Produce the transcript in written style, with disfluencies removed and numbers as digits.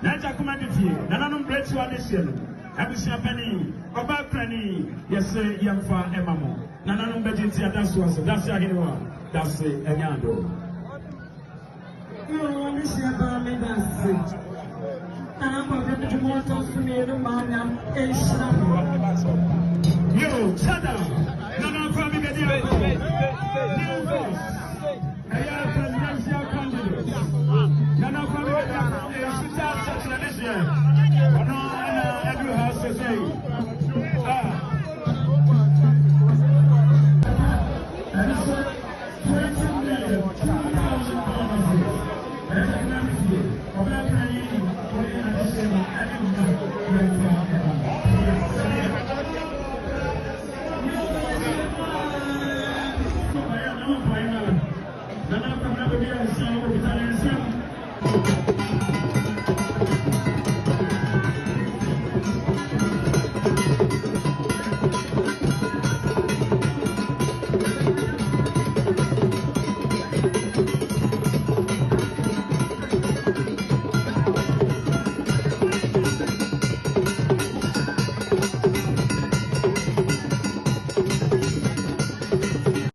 Naja Commodity, Nananum Breaks one this year. Abusia Penny, Oba Penny, yes, young for Emamo. Nananum Bejitia, that's Yagiwa, that's Enyado. You want to see about me, that's it. And I'm going to want to me the man and Yo, shut up. Nana from the Nana from the every house to say. Nana from the